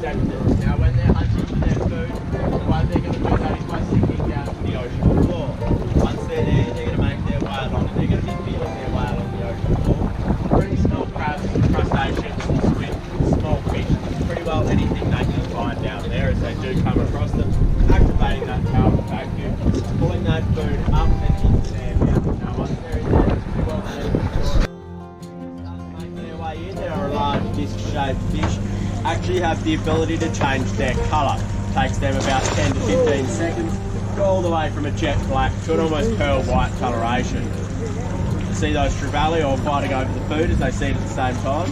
Now when they're hunting for their food, the way they're going to do that is by sinking down to the ocean floor. Once they're there, they're going to make their way along and they're going to be feeling their way along the ocean floor. Pretty small crabs, crustaceans, squid, small fish, pretty well anything they can find down there as they do come across them, activating that Talbot vacuum, pulling that food up and into their mouth. Now once they're in there, it's pretty well making their way in. There are large disc-shaped fish. Actually have the ability to change their colour. Takes them about 10 to 15 seconds, go all the way from a jet black to an almost pearl white coloration. See those trevally all fighting over the food as they see it at the same time.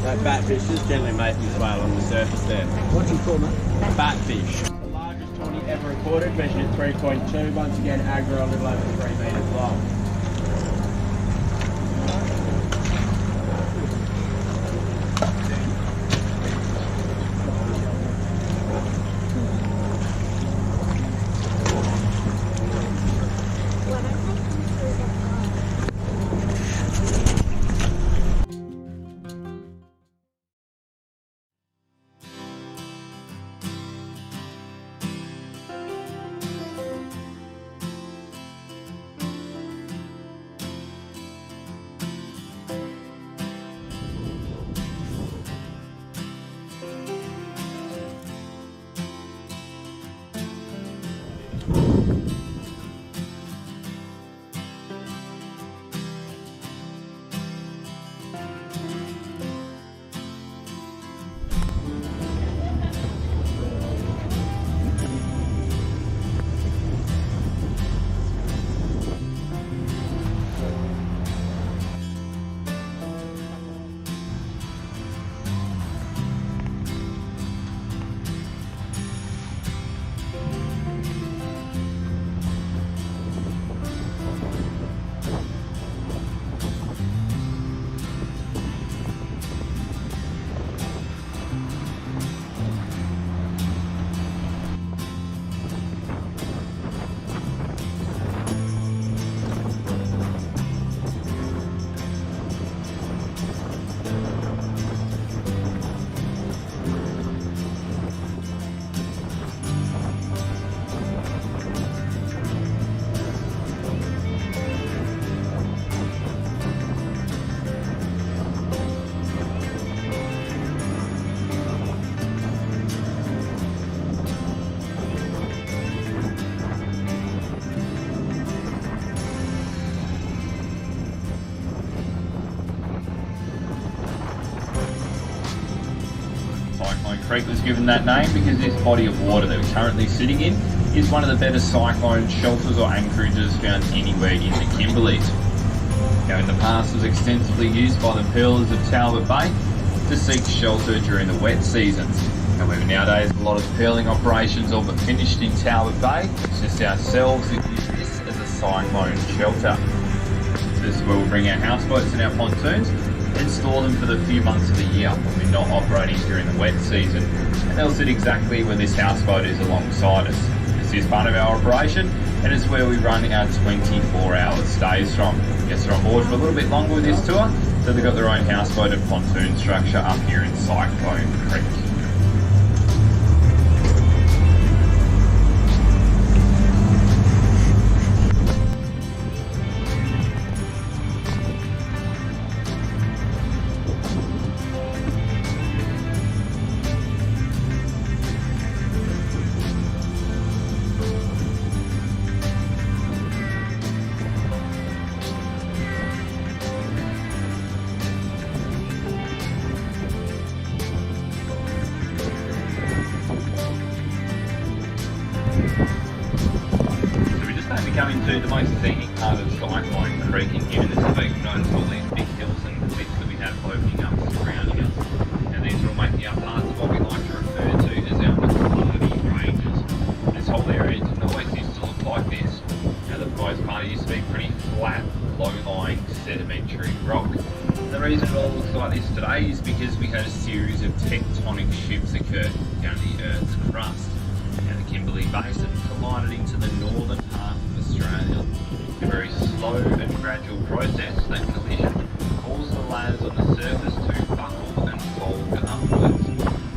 That batfish is gently making its way along the surface there. What's he called, mate? Batfish. Ever recorded, measured at 3.2, once again aggro a little over 3 metres long. Cyclone Creek was given that name because this body of water that we're currently sitting in is one of the better cyclone shelters or anchorages found anywhere in the Kimberleys. Now in the past was extensively used by the pearlers of Talbot Bay to seek shelter during the wet seasons. However, nowadays a lot of pearling operations all but finished in Talbot Bay. It's just ourselves who use this as a cyclone shelter. So this is where we'll bring our houseboats and our pontoons and store them for the few months of the year when we're not operating during the wet season. And they'll sit exactly where this houseboat is alongside us. This is part of our operation and it's where we run our 24-hour stays from. Guests are on board for a little bit longer with this tour, so they've got their own houseboat and pontoon structure up here in Cyclone Creek. coming to the most scenic part of Cyclone Creek, and given this has been known to all these big hills and cliffs that we have opening up surrounding us. Now these are all making up parts of what we like to refer to as our McClarty ranges. This whole area didn't always used to look like this. Now the most part used to be pretty flat, low-lying sedimentary rock. And the reason it all looks like this today is because we had a series of tectonic shifts occur down the Earth's crust. Now the Kimberley Basin collided into the northern half of Australia. A very slow and gradual process, that collision caused the layers on the surface to buckle and fold upwards.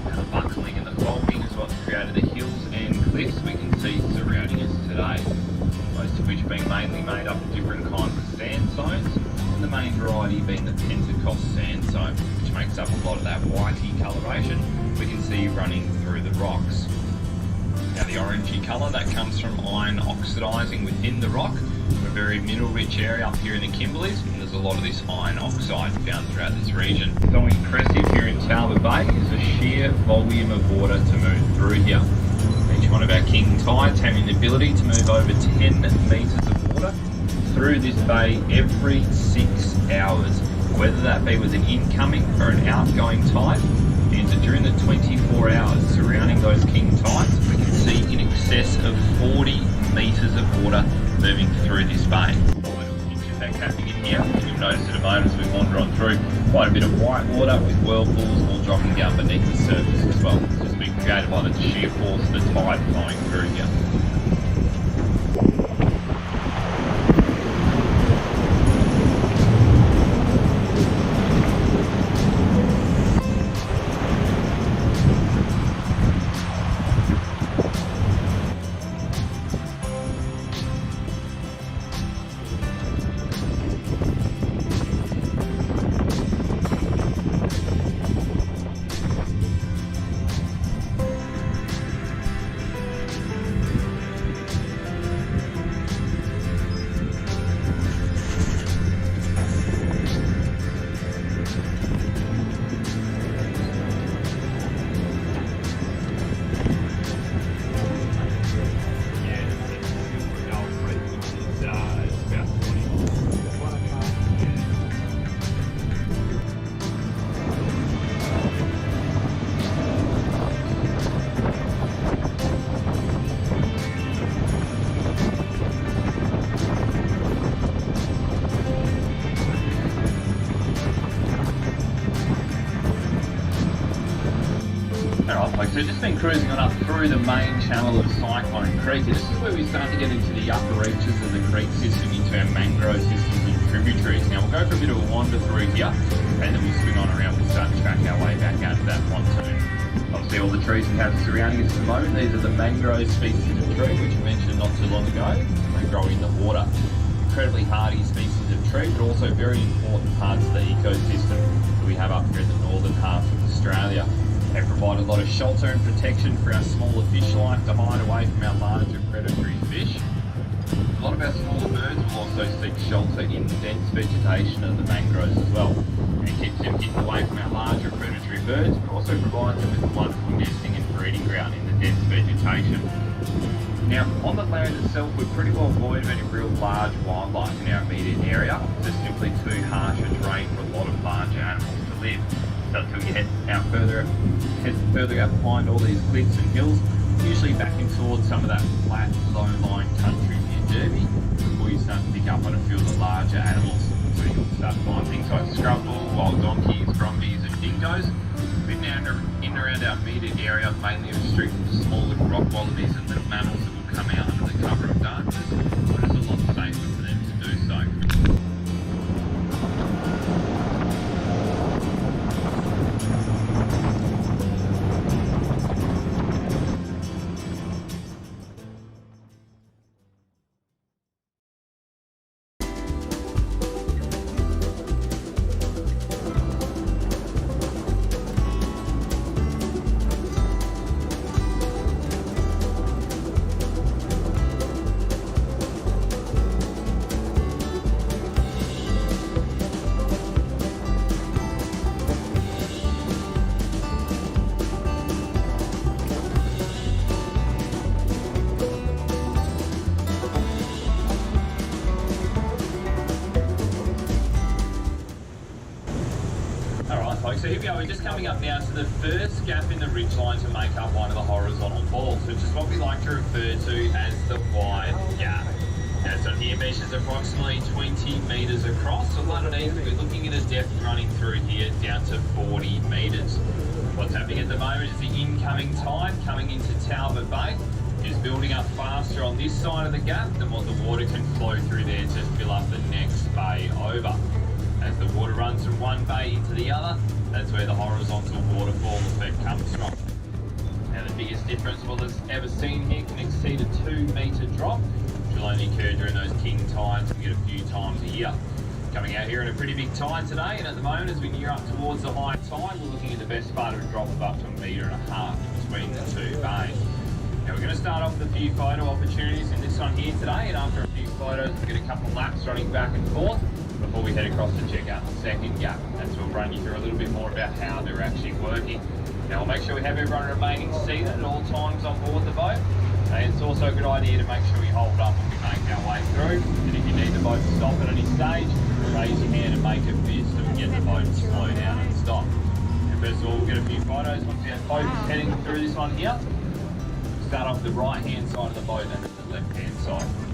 Now the buckling and the folding is what's created the hills and cliffs we can see surrounding us today, most of which being mainly made up of different kinds of sandstones, and the main variety being the Pentecost sandstone, which makes up a lot of that whitey coloration we can see running through the rocks. Now the orangey colour, that comes from iron oxidising within the rock. We're a very mineral-rich area up here in the Kimberleys, and there's a lot of this iron oxide found throughout this region. So impressive here in Talbot Bay is the sheer volume of water to move through here. Each one of our king tides having the ability to move over 10 metres of water through this bay every 6 hours, whether that be with an incoming or an outgoing tide. Means that during the 24 hours surrounding those king tides, we can see in excess of 40 metres of water moving through this bay. In fact, happening in here, you'll notice in a moment as we wander on through, quite a bit of white water with whirlpools all dropping down beneath the surface as well. It's just been created by the sheer force of the tide flowing through here. So just been cruising on up through the main channel of Cyclone Creek, and this is where we start to get into the upper reaches of the creek system, into our mangrove systems and tributaries. Now we'll go for a bit of a wander through here, and then we'll swing on around, we'll start to track our way back out to that pontoon. Obviously all the trees we have surrounding us at the moment, these are the mangrove species of tree, which I mentioned not too long ago. They grow in the water. Incredibly hardy species of tree, but also very important parts of the ecosystem that we have up here in the northern half of Australia. They provide a lot of shelter and protection for our smaller fish life to hide away from our larger predatory fish. A lot of our smaller birds will also seek shelter in the dense vegetation of the mangroves as well. And it keeps them hidden away from our larger predatory birds, but also provides them with a wonderful nesting and breeding ground in the dense vegetation. Now, on the land itself, we're pretty well void of any real large wildlife in our immediate area. It's just simply too harsh a terrain for a lot of larger animals to live. So until you head further out behind all these cliffs and hills, usually backing towards some of that flat, low-lying country near Derby, before you start to pick up on a few of the larger animals. So you'll start to find things like scrubbull, wild donkeys, brumbies and dingoes. But in and around our immediate area, mainly restricted to small little rock wallabies and little mammals that will come out under the cover of darkness, but it's a lot safer for them to do so. So here we are, we're just coming up now to the first gap in the ridgeline to make up one of the horizontal balls, which is what we like to refer to as the wide gap. Now, so here measures approximately 20 metres across, so underneath we're looking at a depth running through here down to 40 metres. What's happening at the moment is the incoming tide coming into Talbot Bay is building up faster on this side of the gap than what the water can flow through there to fill up the next bay over. As the water runs from one bay into the other, that's where the horizontal waterfall effect comes from. Now the biggest difference we'll have ever seen here can exceed a 2 metre drop, which will only occur during those king tides we get a few times a year. Coming out here in a pretty big tide today, and at the moment as we near up towards the high tide, we're looking at the best part of a drop of up to 1.5 metres between the two bays. Now we're going to start off with a few photo opportunities in this one here today, and after a few photos we'll get a couple of laps running back and forth before we head across to check out the second gap. And so we'll run you through a little bit more about how they're actually working. Now we'll make sure we have everyone remaining seated at all times on board the boat. And it's also a good idea to make sure we hold up when we make our way through. And if you need the boat to stop at any stage, raise your hand and make a fist so we get the boat to slow down and stop. And first of all, we'll get a few photos once we have boats heading through this one here. Start off the right hand side of the boat and then the left hand side.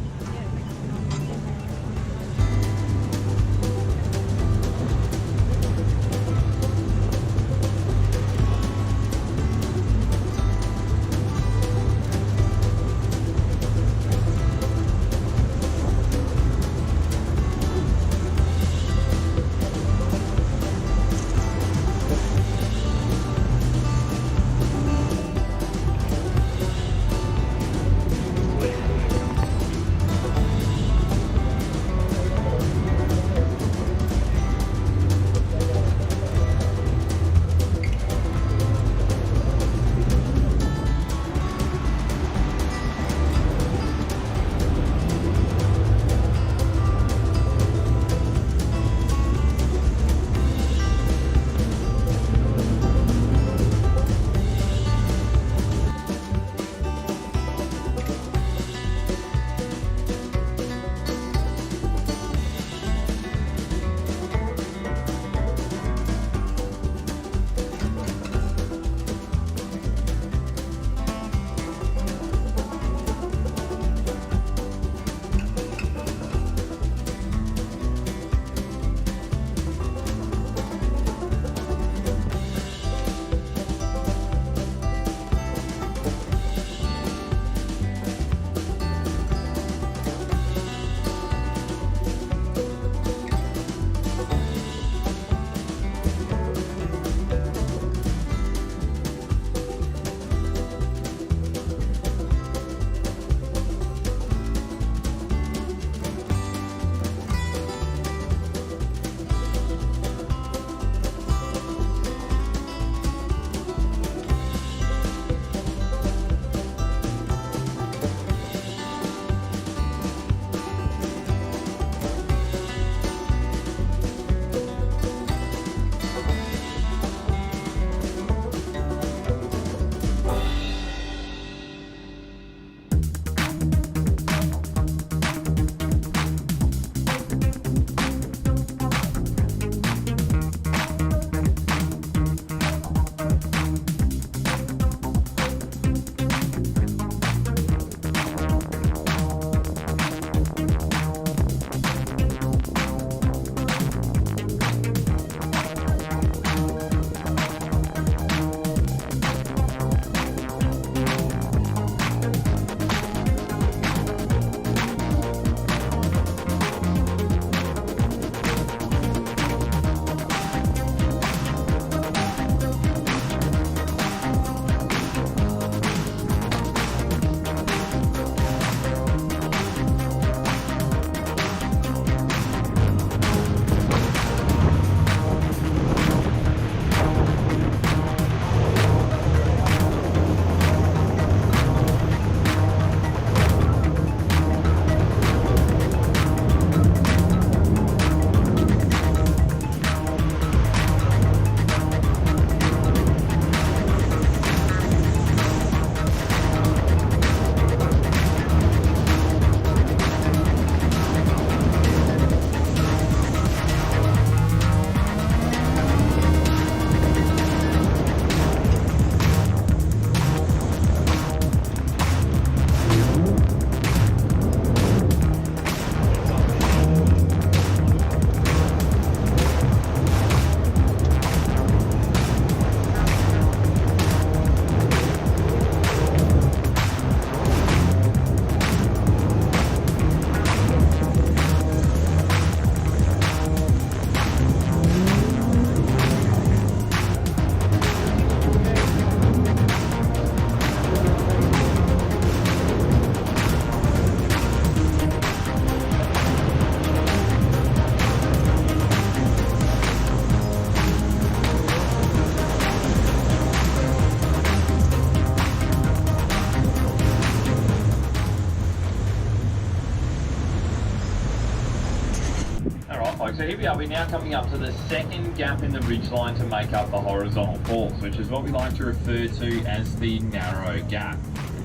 folks, so here we are. We're now coming up to the second gap in the ridgeline to make up the horizontal falls, which is what we like to refer to as the narrow gap.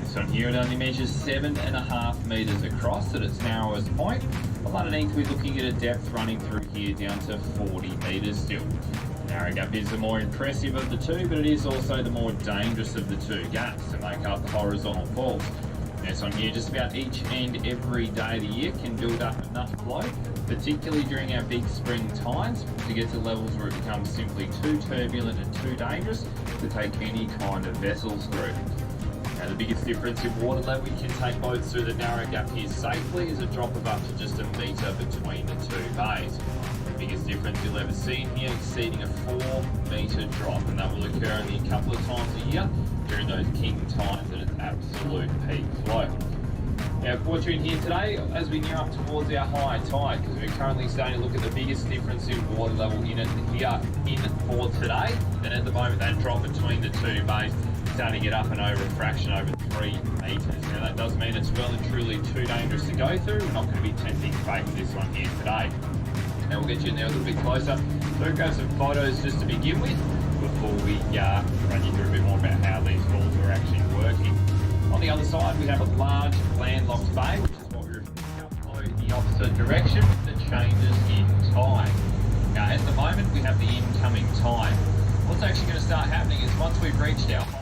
So here it only measures 7.5 metres across at its narrowest point, while underneath we're looking at a depth running through here down to 40 metres still. The narrow gap is the more impressive of the two, but it is also the more dangerous of the two gaps to make up the horizontal falls. This on here, just about each and every day of the year can build up enough flow, particularly during our big spring tides, to get to levels where it becomes simply too turbulent and too dangerous to take any kind of vessels through. Now the biggest difference in water level you can take boats through the narrow gap here safely is a drop of up to just 1 metre between the two bays. The biggest difference you'll ever see in here exceeding a 4-metre drop, and that will occur only a couple of times a year during those king tides at its absolute peak flow. Now, fortune here today as we near up towards our high tide, because we're currently starting to look at the biggest difference in water level in it here in for today. Then at the moment that drop between the two bays starting to get up and over a fraction over 3 metres. Now that does mean it's well and truly too dangerous to go through. We're not going to be tempting fate with this one here today. Now we'll get you in there a little bit closer. So we'll grab some photos just to begin with before we run you through a bit more about how these falls are actually working. On the other side we have a large landlocked bay, which is what we're going to flow in the opposite direction that changes in tide. Now at the moment we have the incoming tide. What's actually going to start happening is once we've reached our high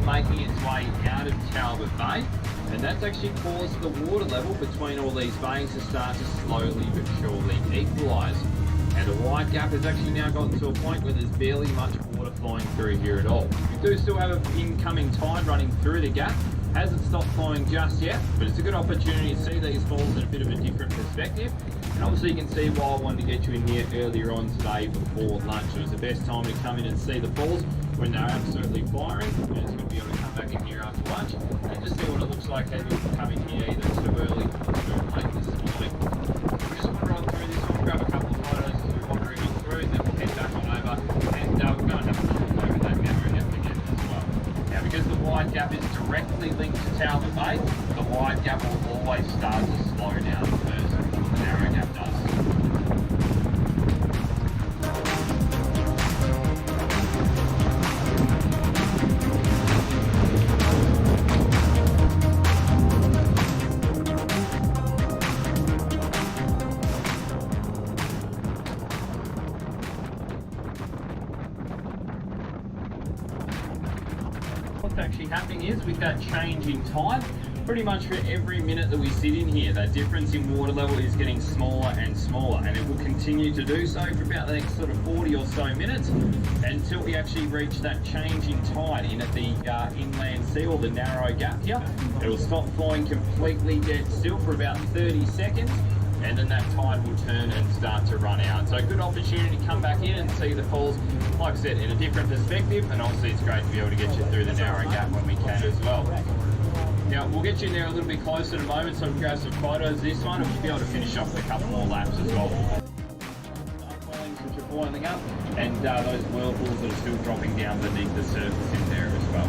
making its way out of Talbot Bay, and that's actually caused the water level between all these bays to start to slowly but surely equalise. And the wide gap has actually now gotten to a point where there's barely much water flowing through here at all. We do still have an incoming tide running through the gap. Hasn't stopped flowing just yet, but it's a good opportunity to see these falls in a bit of a different perspective. And obviously you can see why I wanted to get you in here earlier on today before lunch. It was the best time to come in and see the falls when they're absolutely firing. And it's going to be able to come back in here after lunch and just see what it looks like as you come in here either too early or too late this morning. We just wander on through this one, grab a couple of photos as we're wandering on through, and then we'll head back on over and we're going to have a look over that narrow gap again as well. Now because the wide gap is directly linked to Talbot Bay, the wide gap will always start to slow down first before the narrow gap does. What's actually happening is with that change in tide, pretty much for every minute that we sit in here, that difference in water level is getting smaller and smaller, and it will continue to do so for about the next sort of 40 or so minutes until we actually reach that change in tide in at the inland sea, or the narrow gap here. It will stop flowing completely dead still for about 30 seconds, and then that tide will turn and start to run out. So a good opportunity to come back in and see the falls, like I said, in a different perspective, and obviously it's great to be able to get you through the narrow gap when we can as well. Now, we'll get you in there a little bit closer in a moment, so we'll grab some photos of this one, and we'll be able to finish off with a couple more laps as well. Which are boiling up, and those whirlpools that are still dropping down beneath the surface in there as well.